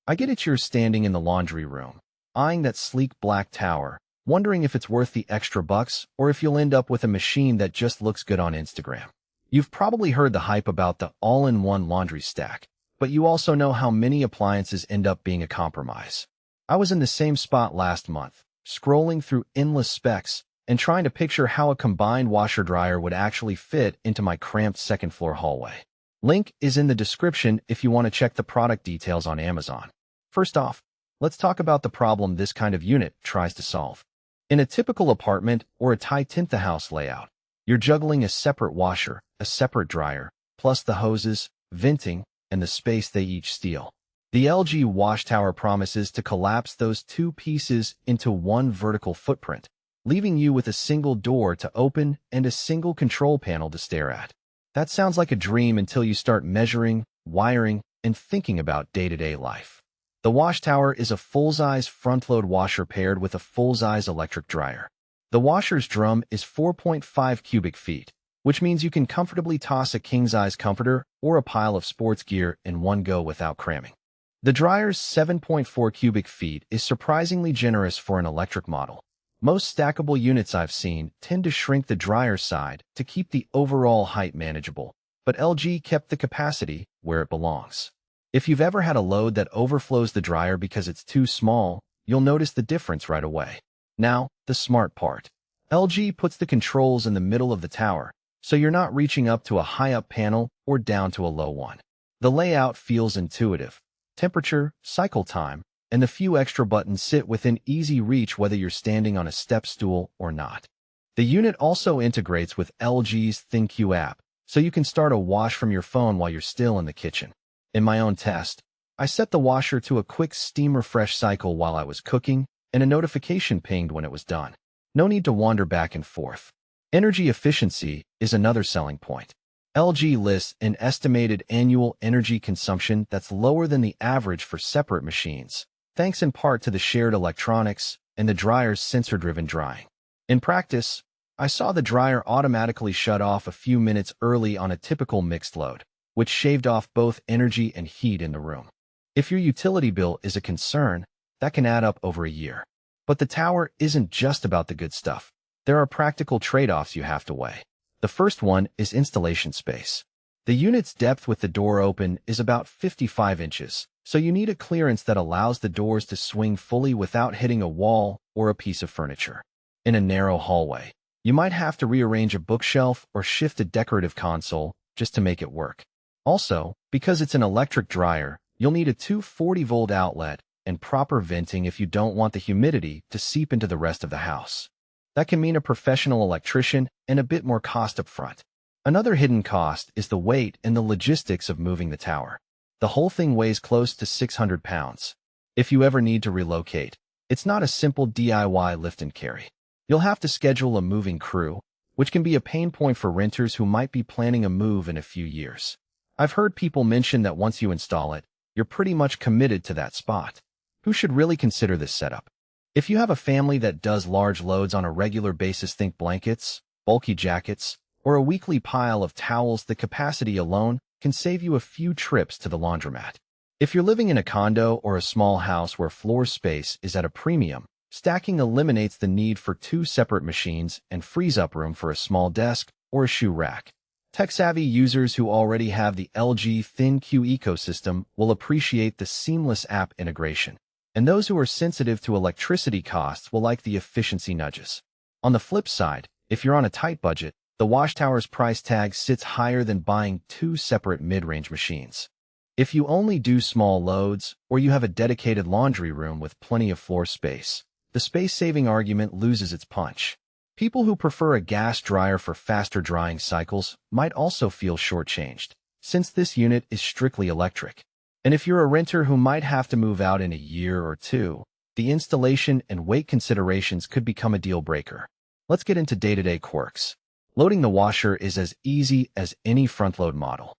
I get it, you're standing in the laundry room, eyeing that sleek black tower, wondering if it's worth the extra bucks or if you'll end up with a machine that just looks good on Instagram. You've probably heard the hype about the all-in-one laundry stack, but you also know how many appliances end up being a compromise. I was in the same spot last month, scrolling through endless specs and trying to picture how a combined washer-dryer would actually fit into my cramped second-floor hallway. Link is in the description if you want to check the product details on Amazon. First off, let's talk about the problem this kind of unit tries to solve. In a typical apartment or a high-tent house layout, you're juggling a separate washer, a separate dryer, plus the hoses, venting, and the space they each steal. The LG WashTower promises to collapse those two pieces into one vertical footprint, leaving you with a single door to open and a single control panel to stare at. That sounds like a dream until you start measuring, wiring, and thinking about day-to-day life. The WashTower is a full-size front-load washer paired with a full-size electric dryer. The washer's drum is 4.5 cubic feet, which means you can comfortably toss a king-size comforter or a pile of sports gear in one go without cramming. The dryer's 7.4 cubic feet is surprisingly generous for an electric model. Most stackable units I've seen tend to shrink the dryer side to keep the overall height manageable, but LG kept the capacity where it belongs. If you've ever had a load that overflows the dryer because it's too small, you'll notice the difference right away. Now, the smart part. LG puts the controls in the middle of the tower, so you're not reaching up to a high-up panel or down to a low one. The layout feels intuitive. Temperature, cycle time, and the few extra buttons sit within easy reach whether you're standing on a step stool or not. The unit also integrates with LG's Cu.Ft app, so you can start a wash from your phone while you're still in the kitchen. In my own test, I set the washer to a quick steam refresh cycle while I was cooking, and a notification pinged when it was done. No need to wander back and forth. Energy efficiency is another selling point. LG lists an estimated annual energy consumption that's lower than the average for separate machines, thanks in part to the shared electronics and the dryer's sensor-driven drying. In practice, I saw the dryer automatically shut off a few minutes early on a typical mixed load, which shaved off both energy and heat in the room. If your utility bill is a concern, that can add up over a year. But the tower isn't just about the good stuff. There are practical trade-offs you have to weigh. The first one is installation space. The unit's depth with the door open is about 55 inches, so you need a clearance that allows the doors to swing fully without hitting a wall or a piece of furniture. In a narrow hallway, you might have to rearrange a bookshelf or shift a decorative console just to make it work. Also, because it's an electric dryer, you'll need a 240-volt outlet and proper venting if you don't want the humidity to seep into the rest of the house. That can mean a professional electrician and a bit more cost up front. Another hidden cost is the weight and the logistics of moving the tower. The whole thing weighs close to 600 pounds. If you ever need to relocate, it's not a simple DIY lift and carry. You'll have to schedule a moving crew, which can be a pain point for renters who might be planning a move in a few years. I've heard people mention that once you install it, you're pretty much committed to that spot. Who should really consider this setup? If you have a family that does large loads on a regular basis, think blankets, bulky jackets, or a weekly pile of towels, the capacity alone can save you a few trips to the laundromat. If you're living in a condo or a small house where floor space is at a premium, stacking eliminates the need for two separate machines and frees up room for a small desk or a shoe rack. Tech-savvy users who already have the LG ThinQ ecosystem will appreciate the seamless app integration, and those who are sensitive to electricity costs will like the efficiency nudges. On the flip side, if you're on a tight budget, the WashTower's price tag sits higher than buying two separate mid-range machines. If you only do small loads, or you have a dedicated laundry room with plenty of floor space, the space-saving argument loses its punch. People who prefer a gas dryer for faster drying cycles might also feel shortchanged, since this unit is strictly electric. And if you're a renter who might have to move out in a year or two, the installation and weight considerations could become a deal breaker. Let's get into day-to-day quirks. Loading the washer is as easy as any front-load model.